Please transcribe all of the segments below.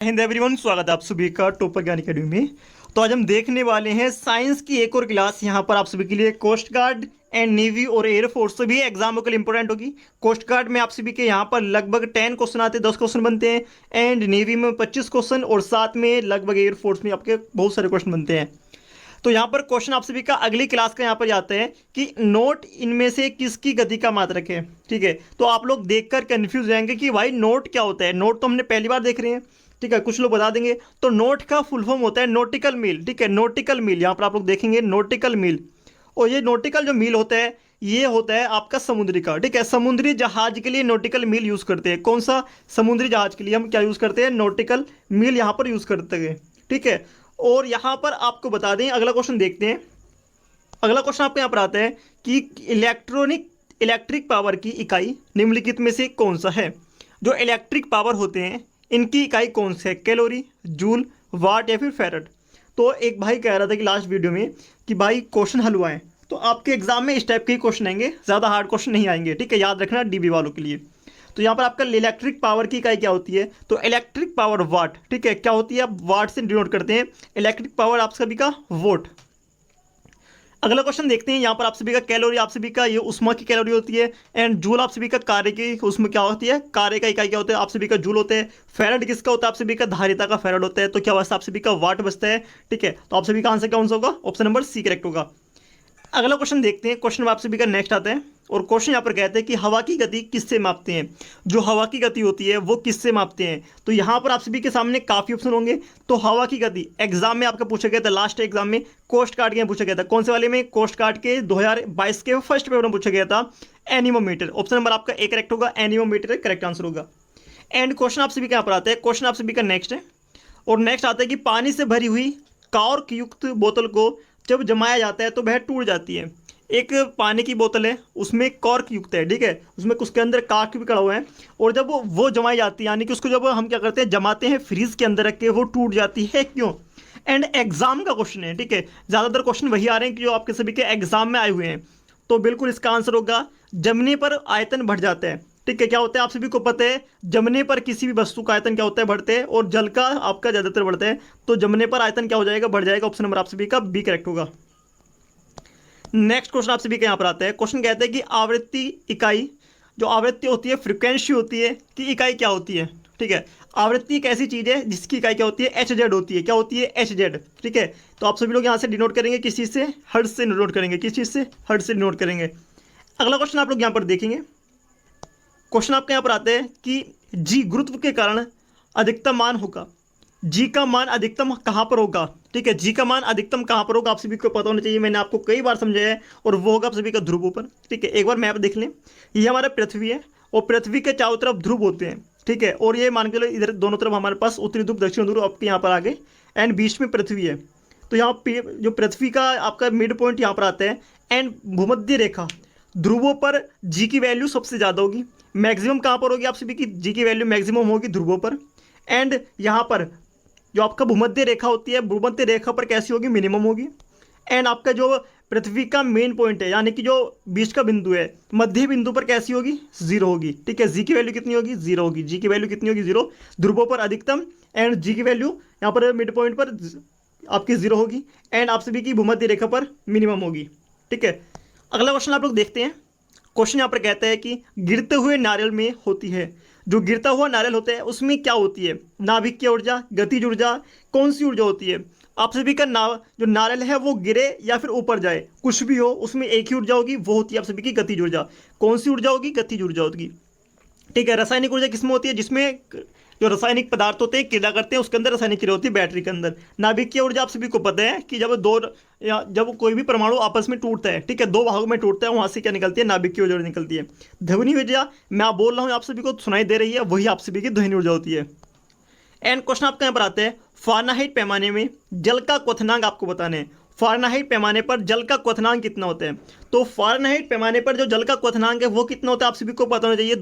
Hind everyone, स्वागत है आप सभी का टॉपर ज्ञान अकेडमी में। तो आज हम देखने वाले हैं साइंस की एक और क्लास। यहाँ पर आप सभी के लिए कोस्ट गार्ड एंड नेवी और एयरफोर्स सभी एग्जाम के लिए इंपॉर्टेंट होगी। कोस्ट गार्ड में आप सभी के यहाँ पर लगभग 10 क्वेश्चन आते हैं, 10 क्वेश्चन बनते हैं। एंड नेवी में 25 क्वेश्चन और साथ में लगभग एयरफोर्स में आपके बहुत सारे क्वेश्चन बनते हैं। तो यहाँ पर क्वेश्चन आप सभी का अगली क्लास का यहाँ पर जाते हैं कि नोट इनमें से किसकी गति का मात्रक है। ठीक है, तो आप लोग देखकर कंफ्यूज हो जाएंगे कि भाई नोट क्या होता है। नोट तो हमने पहली बार देख रहे हैं, ठीक है, कुछ लोग बता देंगे। तो नोट का फुल फॉर्म होता है नॉटिकल मील। ठीक है, नॉटिकल मील यहाँ पर आप लोग देखेंगे नॉटिकल मील। और ये नॉटिकल जो मील होता है ये होता है आपका समुद्री का। ठीक है, समुद्री जहाज के लिए नॉटिकल मील यूज़ करते हैं। कौन सा? समुद्री जहाज के लिए हम क्या यूज़ करते हैं? नॉटिकल मील यहाँ पर यूज़ करते हैं। ठीक है, और यहाँ पर आपको बता दें, अगला क्वेश्चन देखते हैं। अगला क्वेश्चन आपको यहाँ पर आता है कि इलेक्ट्रिक पावर की इकाई निम्नलिखित में से कौन सा है। जो इलेक्ट्रिक पावर होते हैं इनकी इकाई कौन सी है? कैलोरी, जूल, वाट या फिर फैरड। तो एक भाई कह रहा था कि लास्ट वीडियो में कि भाई क्वेश्चन हल हुआ है, तो आपके एग्जाम में इस टाइप के क्वेश्चन आएंगे, ज़्यादा हार्ड क्वेश्चन नहीं आएंगे। ठीक है, याद रखना डीबी वालों के लिए। तो यहाँ पर आपका इलेक्ट्रिक पावर की इकाई क्या होती है? तो इलेक्ट्रिक पावर वाट। ठीक है, क्या होती है? आप वाट से डिनोट करते हैं। इलेक्ट्रिक पावर आप सभी का वोट। अगला क्वेश्चन देखते हैं। यहाँ पर आप सभी का कैलोरी आप सभी का ये उष्मा की कैलोरी होती है। एंड जूल आप सभी का कार्य की, उसमें क्या होती है? कार्य का इकाई क्या होता है? आप सभी का जूल होता है। फैरड किसका होता है? आप सभी का धारिता का फैरड होता है। तो क्या बचता है? आप सभी का वाट बचता है। ठीक है, तो आप सभी का आंसर कौन सा होगा? ऑप्शन नंबर सी करेक्ट होगा। अगला क्वेश्चन देखते हैं। क्वेश्चन आप सभी का नेक्स्ट आता है और क्वेश्चन यहाँ पर कहते हैं कि हवा की गति किससे मापते हैं। जो हवा की गति होती है वो किससे मापते हैं। तो यहाँ पर आप सभी के सामने काफ़ी ऑप्शन होंगे। तो हवा की गति एग्जाम में आपका पूछा गया था, लास्ट एग्जाम में कोस्ट गार्ड के पूछा गया था। कौन से वाले में? कोस्ट गार्ड के 2022 के फर्स्ट पेपर में पूछा गया था। एनीमोमीटर। ऑप्शन नंबर आपका ए करेक्ट होगा, एनीमोमीटर करेक्ट आंसर होगा। एंड क्वेश्चन आप सभी का यहाँ पर आता है। क्वेश्चन आप सभी का नेक्स्ट है और नेक्स्ट आता है कि पानी से भरी हुई कॉर्क युक्त बोतल को जब जमाया जाता है तो वह टूट जाती है। एक पानी की बोतल है, उसमें कॉर्क युक्त है। ठीक है, उसमें उसके अंदर कॉर्क भी पड़ा हुआ है और जब वो जमाई जाती है, यानी कि उसको जब हम क्या करते हैं, जमाते हैं फ्रीज के अंदर रख के, वो टूट जाती है। क्यों? एंड एग्जाम का क्वेश्चन है। ठीक है, ज़्यादातर क्वेश्चन वही आ रहे हैं कि जो आपके सभी के एग्जाम में आए हुए हैं। तो बिल्कुल इसका आंसर होगा जमने पर आयतन बढ़ जाता है। ठीक है, क्या होता है? आप सभी को पता है जमने पर किसी भी वस्तु का आयतन क्या होता है? बढ़ते हैं। और जल का आपका ज़्यादातर बढ़ता है। तो जमने पर आयतन क्या हो जाएगा? बढ़ जाएगा। ऑप्शन नंबर आप सभी का बी करेक्ट होगा। नेक्स्ट क्वेश्चन आप सभी के यहाँ पर आता है। क्वेश्चन कहते हैं कि आवृत्ति इकाई, जो आवृत्ति होती है, फ्रिक्वेंसी होती है, की इकाई क्या होती है। ठीक है, आवृत्ति एक ऐसी चीज़ है जिसकी इकाई क्या होती है? एच जेड होती है। क्या होती है? H Z. ठीक है, तो आप सभी लोग यहाँ से डिनोट करेंगे किस चीज़ से? हर्ट्ज से डिनोट करेंगे। किस चीज़ से? हर्ट्ज से डिनोट करेंगे। अगला क्वेश्चन आप लोग यहाँ पर देखेंगे। क्वेश्चन आपके यहाँ पर आते हैं कि जी गुरुत्व के कारण अधिकतम मान होगा। जी का मान अधिकतम कहाँ पर होगा? ठीक है, जी का मान अधिकतम कहाँ पर होगा आप सभी को पता होना चाहिए। मैंने आपको कई बार समझाया है और वो होगा आप सभी का ध्रुवों पर। ठीक है, एक बार मैप देख लें। ये हमारा पृथ्वी है और पृथ्वी के चारों तरफ ध्रुव होते हैं। ठीक है, और ये मान के लो इधर दोनों तरफ हमारे पास उत्तरी ध्रुव, दक्षिण ध्रुव आपके यहाँ पर आगे, एंड बीच में पृथ्वी है। तो यहाँ पे जो पृथ्वी का आपका मिड पॉइंट यहाँ पर आता है। एंड भूमध्य रेखा ध्रुवों पर जी की वैल्यू सबसे ज़्यादा होगी। मैक्सिमम कहाँ पर होगी आप सभी की? जी की वैल्यू मैक्सिमम होगी ध्रुवों पर। एंड यहाँ पर जो आपका भूमध्य रेखा होती है, भूमध्य रेखा पर कैसी होगी? मिनिमम होगी। एंड आपका जो पृथ्वी का मेन पॉइंट है, यानी कि जो बीच का बिंदु है, मध्य बिंदु पर कैसी होगी? जीरो होगी। ठीक है, जी की वैल्यू कितनी होगी? जीरो होगी। जी की वैल्यू कितनी होगी? जीरो। ध्रुवों पर अधिकतम एंड जी की वैल्यू यहाँ पर मिड पॉइंट पर आपकी जीरो होगी। एंड आप सभी की भूमध्य रेखा पर मिनिमम होगी। ठीक है, अगला क्वेश्चन आप लोग देखते हैं। क्वेश्चन यहाँ पर कहता है कि गिरते हुए नारियल में होती है, जो गिरता हुआ नारियल होता है उसमें क्या होती है? नाभिकीय ऊर्जा, गतिज ऊर्जा, कौन सी ऊर्जा होती है? आप सभी का जो नारियल है वो गिरे या फिर ऊपर जाए, कुछ भी हो, उसमें एक ही ऊर्जा होगी, वो होती है आप सभी की गतिज ऊर्जा। कौन सी ऊर्जा होगी? गतिज ऊर्जा होगी। ठीक है, रासायनिक ऊर्जा किसमें होती है? जिसमें जो रासायनिक पदार्थ होते हैं, क्रिया करते हैं, उसके अंदर रासायनिक क्रिया होती है, बैटरी के अंदर। नाभिकीय ऊर्जा आप सभी को पता है कि जब कोई भी परमाणु आपस में टूटता है, ठीक है, दो भागों में टूटता है, वहां से क्या निकलती है? नाभिकीय ऊर्जा निकलती है। ध्वनि ऊर्जा मैं आप बोल रहा हूँ, आप सभी को सुनाई दे रही है, वही आप सभी की ध्वनि ऊर्जा होती है। एंड क्वेश्चन आपके यहाँ पर आते हैं, फारेनहाइट पैमाने में जल का क्वथनांक आपको बताना है। फ़ारेनहाइट पैमाने पर जल का क्वथनांक कितना होता है? तो फ़ारेनहाइट पैमाने पर जो जल का क्वथनांक है वो कितना होता है आप सभी को पता होना चाहिए,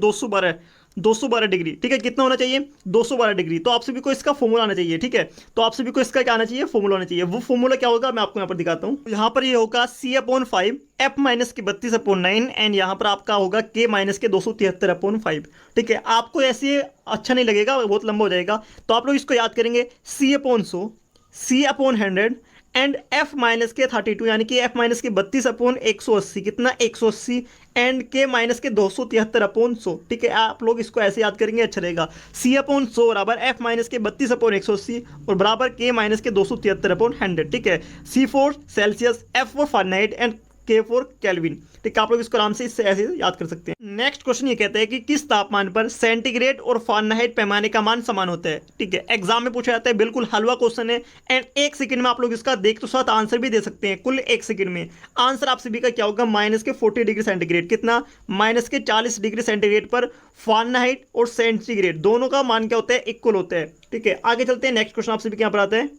212 डिग्री। ठीक है, कितना होना चाहिए? 212 डिग्री। तो आप सभी को इसका फॉर्मूला आना चाहिए। ठीक है, तो आप सभी को इसका क्या आना चाहिए? फॉर्मूला आना चाहिए। वो फॉर्मूला क्या होगा मैं आपको यहाँ पर दिखाता हूँ। यहाँ पर ये होगा C/5 F माइनस के 32/9 एंड यहाँ पर आपका होगा K माइनस के 273/5। ठीक है, आपको ऐसे अच्छा नहीं लगेगा, बहुत लंबा हो जाएगा, तो आप लोग इसको याद करेंगे C/100, C/100 and F minus के 32 यानी कि F माइनस के 32/180, कितना? 180 एंड K माइनस के 273/100। ठीक है, आप लोग इसको ऐसे याद करेंगे, अच्छा रहेगा। C/100 बराबर F माइनस के 32/180 और बराबर K माइनस के 273/100। ठीक है, C4 Celsius, F4 Fahrenheit and K4 kelvin. ठीक है, आप लोग इसको आराम से इससे ऐसे याद कर सकते हैं। नेक्स्ट क्वेश्चन ये कहता है कि किस तापमान पर सेंटीग्रेड और फ़ारेनहाइट पैमाने का मान समान होता है? ठीक है, एग्जाम में पूछा जाता है, बिल्कुल हलवा क्वेश्चन है एंड 1 सेकंड में आप लोग इसका देख तो साथ आंसर भी दे सकते हैं। कुल 1 सेकंड में आंसर आप सभी का क्या होगा? -40 डिग्री सेंटीग्रेड। कितना? -40 डिग्री सेंटीग्रेड पर फ़ारेनहाइट और सेंटीग्रेड दोनों का मान क्या होता है? इक्वल होता है। ठीक है, आगे चलते हैं। नेक्स्ट क्वेश्चन आप सभी के यहाँ पर आता है।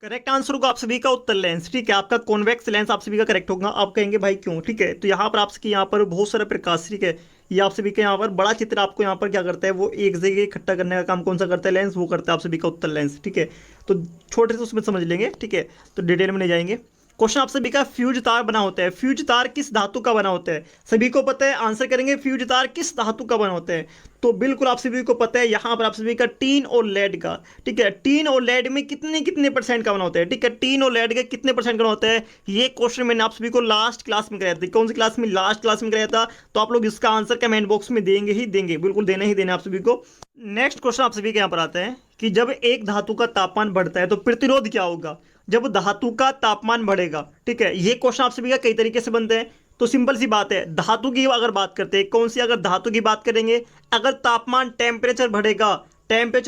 करेक्ट आंसर होगा आप सभी का उत्तर लेंस। ठीक है, आपका कॉन्वेक्स लेंस आप सभी का करेक्ट होगा। आप कहेंगे भाई क्यों? ठीक है, तो यहाँ पर आपके यहाँ पर बहुत सारा प्रकाश, ठीक है, ये आप सभी के यहाँ पर बड़ा चित्र आपको यहाँ पर क्या करता है? वो एक जगह इकट्ठा करने का काम कौन सा करता है? लेंस, वो करता है आप सभी का उत्तर लेंस। ठीक है, तो छोटे से उसमें समझ लेंगे। ठीक है, तो डिटेल में नहीं जाएंगे। क्वेश्चन आप सभी का फ्यूज तार बना होता है। फ्यूज तार किस धातु का बना होता है? सभी को पता है, आंसर करेंगे फ्यूज तार किस धातु का बना होता है? तो बिल्कुल आप सभी को पता है, यहाँ पर आप सभी का टीन और लेड का। ठीक है, टीन और लेड में कितने कितने % का बना होता है? ठीक है, टीन और लेड का कितने % का बना होता है? ये क्वेश्चन मैंने आप सभी को लास्ट क्लास में कराया था। कौन सी क्लास में? लास्ट क्लास में कराया था। तो आप लोग इसका आंसर कमेंट बॉक्स में देंगे ही देंगे, बिल्कुल देना ही देना आप सभी को। नेक्स्ट क्वेश्चन आप सभी के यहाँ पर आता है कि जब एक धातु का तापमान बढ़ता है तो प्रतिरोध क्या होगा जब धातु का तापमान बढ़ेगा? ठीक है, ये क्वेश्चन आप सभी का कई तरीके से बनते हैं। तो सिंपल सी बात है, धातु की अगर बात करते हैं, कौन सी? अगर धातु की बात करेंगे, अगर तापमान टेम्परेचर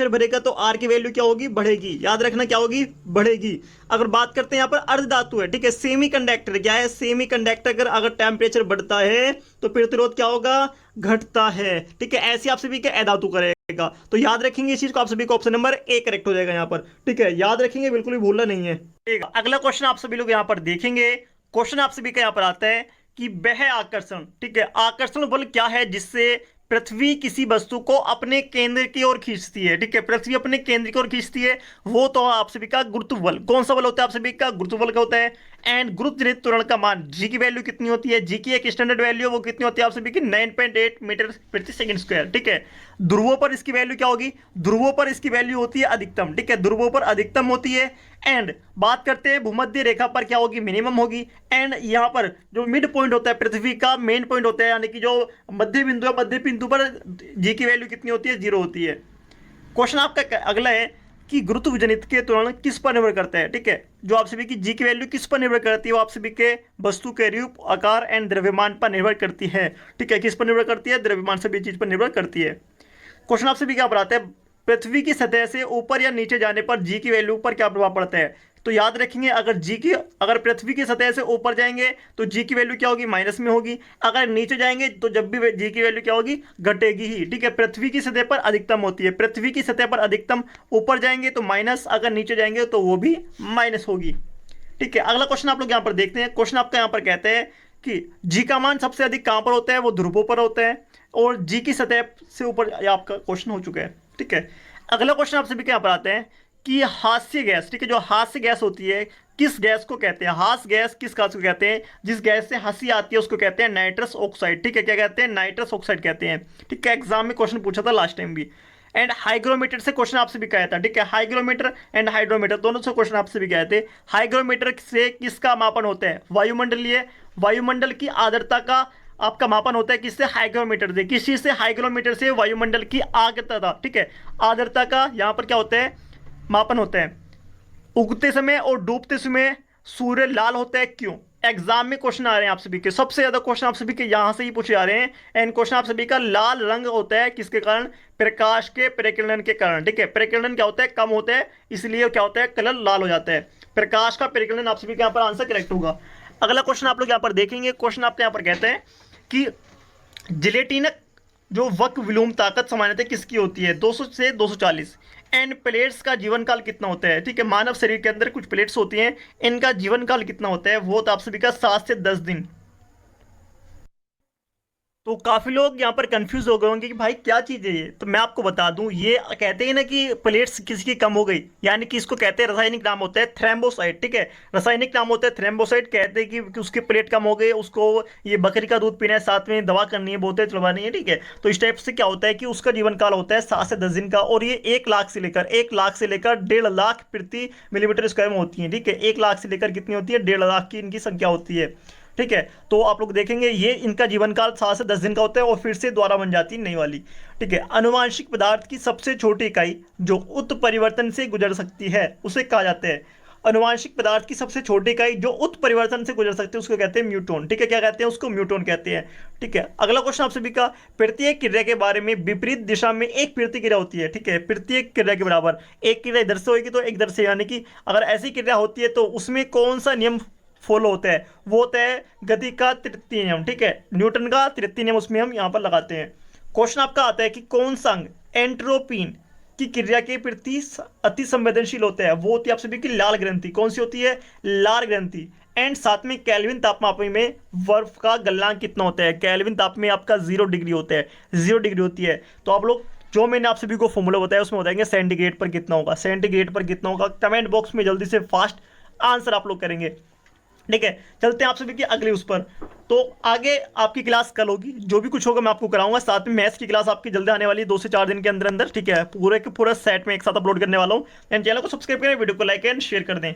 बढ़ेगा तो आर की वैल्यू क्या होगी? बढ़ेगी। याद रखना, क्या होगी? बढ़ेगी। अगर बात करते हैं यहाँ पर अर्ध धातु है, ठीक है, सेमी कंडक्टर क्या है? सेमी कंडक्टर अगर टेम्परेचर बढ़ता है तो प्रतिरोध क्या होगा? घटता है। ठीक है, ऐसे आप सभी के अधातु करेगा। तो याद रखेंगे इस चीज को, आप सभी को ऑप्शन नंबर ए करेक्ट हो जाएगा यहाँ पर। ठीक है, याद रखेंगे, बिल्कुल भी भूलना नहीं है। ठीक है, अगला क्वेश्चन आप सभी लोग यहाँ पर देखेंगे। क्वेश्चन आप सभी का यहाँ पर आता है कि वह आकर्षण, ठीक है, आकर्षण बल क्या है जिससे पृथ्वी किसी वस्तु को अपने केंद्र की ओर खींचती है? ठीक है, पृथ्वी अपने केंद्र की ओर खींचती है, वो तो आप सभी का गुरुत्व बल। कौन सा बल होता है? आप सभी का गुरुत्व बल का होता है। एंड गुरुत्व जनित त्वरण का मान जी की वैल्यू कितनी होती है? जी की एक स्टैंडर्ड वैल्यू वो कितनी होती है आप सभी की? 9.8 मीटर प्रति सेकंड स्क्वायर। ठीक है, ध्रुवों पर इसकी वैल्यू क्या होगी? ध्रुवों पर इसकी वैल्यू होती है अधिकतम। ठीक है, ध्रुवों पर अधिकतम होती है। एंड बात करते हैं भूमध्य रेखा पर क्या होगी? मिनिमम होगी। एंड यहाँ पर जो मिड पॉइंट होता है पृथ्वी का, मेन पॉइंट होता है, यानी कि जो मध्य बिंदु है, मध्य बिंदु पर जी की वैल्यू कितनी होती है? 0 होती है। क्वेश्चन आपका अगला है कि गुरुत्व जनित के त्वरण किस पर निर्भर करता है? ठीक है, जो आप सभी की जी की वैल्यू किस पर निर्भर करती है? वो आप सभी के वस्तु के रूप, आकार एंड द्रव्यमान पर निर्भर करती है। ठीक है, किस पर निर्भर करती है? द्रव्यमान, सभी चीज पर निर्भर करती है। क्वेश्चन आप सभी क्या आता है? पृथ्वी की सतह से ऊपर या नीचे जाने पर जी की वैल्यू पर क्या प्रभाव पड़ता है? तो याद रखेंगे, अगर पृथ्वी की सतह से ऊपर जाएंगे तो जी की वैल्यू क्या होगी? माइनस में होगी। अगर नीचे जाएंगे तो जब भी जी की वैल्यू क्या होगी? घटेगी ही। ठीक है, पृथ्वी की सतह पर अधिकतम होती है, पृथ्वी की सतह पर अधिकतम, ऊपर जाएंगे तो माइनस, अगर नीचे जाएंगे तो वो भी माइनस होगी। ठीक है, अगला क्वेश्चन आप लोग यहाँ पर देखते हैं। क्वेश्चन आपका यहाँ पर कहते हैं कि जी का मान सबसे अधिक कहां पर होता है? वो ध्रुवों पर होता है और जी की सतह से ऊपर, आपका क्वेश्चन हो चुका है। ठीक है, अगला क्वेश्चन आप सभी के यहाँ पर आते हैं कि हास्य गैस, ठीक है, जो हास्य गैस होती है किस गैस को कहते हैं? हास्य गैस किस गैस को कहते हैं? जिस गैस से हंसी आती है उसको कहते हैं नाइट्रस ऑक्साइड। ठीक है, क्या कहते हैं? नाइट्रस ऑक्साइड कहते हैं। ठीक है, एग्जाम में क्वेश्चन पूछा था लास्ट टाइम भी। एंड हाइग्रोमीटर से क्वेश्चन आपसे भी कहा था। ठीक है, हाइग्रोमीटर एंड हाइड्रोमीटर दोनों से क्वेश्चन आपसे भी कहे थे। हाइग्रोमीटर से किसका मापन होता है? वायुमंडल की आर्द्रता का आपका मापन होता है। किससे? हाइग्रोमीटर से। किस चीज से? हाइग्रोमीटर से वायुमंडल की आर्द्रता, ठीक है, आर्द्रता का यहाँ पर क्या होता है? मापन होता है। उगते समय और डूबते समय सूर्य लाल होता है, क्यों? एग्जाम में क्वेश्चन आ रहे हैं आप सभी के, सबसे ज्यादा क्वेश्चन आप सभी के यहां से ही पूछे जा रहे हैं। एंड क्वेश्चन आप सभी का लाल रंग होता है किसके कारण? प्रकाश के परिकिरण के कारण। ठीक है, परिकिरण क्या होता है? कम होता है, इसलिए क्या होता है? कलर लाल हो जाता है। प्रकाश का परिकिरण आप सभी के यहाँ पर आंसर करेक्ट होगा। अगला क्वेश्चन आप लोग यहाँ पर देखेंगे। क्वेश्चन आपके यहाँ पर कहते हैं कि जिलेटिन जो वक्र विलोम ताकत सामान्यतः किसकी होती है? 200 से 240। एंड प्लेट्स का जीवन काल कितना होता है, ठीक है। मानव शरीर के अंदर कुछ प्लेट्स होती हैं, इनका जीवन काल कितना होता है, वो तो आप सभी का 7 से 10 दिन। तो काफी लोग यहाँ पर कंफ्यूज हो गए होंगे कि भाई क्या चीज है ये। तो मैं आपको बता दूं, ये कहते हैं ना कि प्लेट्स किसी की कम हो गई, यानी कि इसको कहते हैं, रासायनिक नाम होता है थ्रेम्बोसाइट, ठीक है। रासायनिक नाम होता है थ्रेम्बोसाइट। कहते हैं कि उसकी प्लेट कम हो गई, उसको ये बकरी का दूध पीना है, साथ में दवा करनी है, बोतल चलवानी है, ठीक है। तो इस टाइप से क्या होता है कि उसका जीवन काल होता है 7 से 10 दिन का। और ये 1 लाख से लेकर 1.5 लाख प्रति मिलीमीटर स्क्वायर में होती है, ठीक है। 1 लाख से लेकर कितनी होती है, 1.5 लाख की इनकी संख्या होती है, ठीक है। तो आप लोग देखेंगे ये इनका जीवन काल 7 से 10 दिन का होता है और फिर से दोबारा बन जाती है नई वाली, ठीक है। अनुवांशिक पदार्थ की सबसे छोटी इकाई जो उत्परिवर्तन से गुजर सकती है उसे कहा जाता है, अनुवांशिक पदार्थ की सबसे छोटी इकाई जो उत्परिवर्तन से गुजर सकती है उसको कहते हैं म्यूटोन, ठीक है। क्या कहते हैं उसको, म्यूटोन कहते हैं, ठीक है। अगला क्वेश्चन आप सभी का, प्रत्येक क्रिया के बारे में विपरीत दिशा में एक प्रतिक्रिया होती है, ठीक है। प्रत्येक क्रिया के बराबर एक क्रिया इधर से होगी तो एक इधर से, यानी कि अगर ऐसी क्रिया होती है तो उसमें कौन सा नियम फॉलो होता है, वो होता है गति का तृतीय नियम, ठीक है। न्यूटन का तृतीय नियम उसमें हम यहाँ पर लगाते हैं। क्वेश्चन आपका आता है कि कौन सा अंग एंट्रोपिन की क्रिया के प्रति अति संवेदनशील होता है, वो होती है आप सभी की लाल ग्रंथि। कौन सी होती है, लाल ग्रंथि। एंड साथ में केल्विन तापमापी में बर्फ का गलनांक कितना होता है, केल्विन ताप में आपका 0 डिग्री होता है, 0 डिग्री होती है। तो आप लोग जो मैंने आप सभी को फॉर्मूला बताया उसमें बताएंगे सेंटीग्रेड पर कितना होगा, सेंटीग्रेड पर कितना होगा। कमेंट बॉक्स में जल्दी से फास्ट आंसर आप लोग करेंगे, ठीक है। चलते हैं आप सभी की अगली उस पर। तो आगे आपकी क्लास कल होगी, जो भी कुछ होगा मैं आपको कराऊंगा। साथ में मैथ्स की क्लास आपकी जल्दी आने वाली है, 2 से 4 दिन के अंदर अंदर, ठीक है। पूरे के पूरा सेट में एक साथ अपलोड करने वाला हूँ। एंड चैनल को सब्सक्राइब करें, वीडियो को लाइक एंड शेयर कर दें।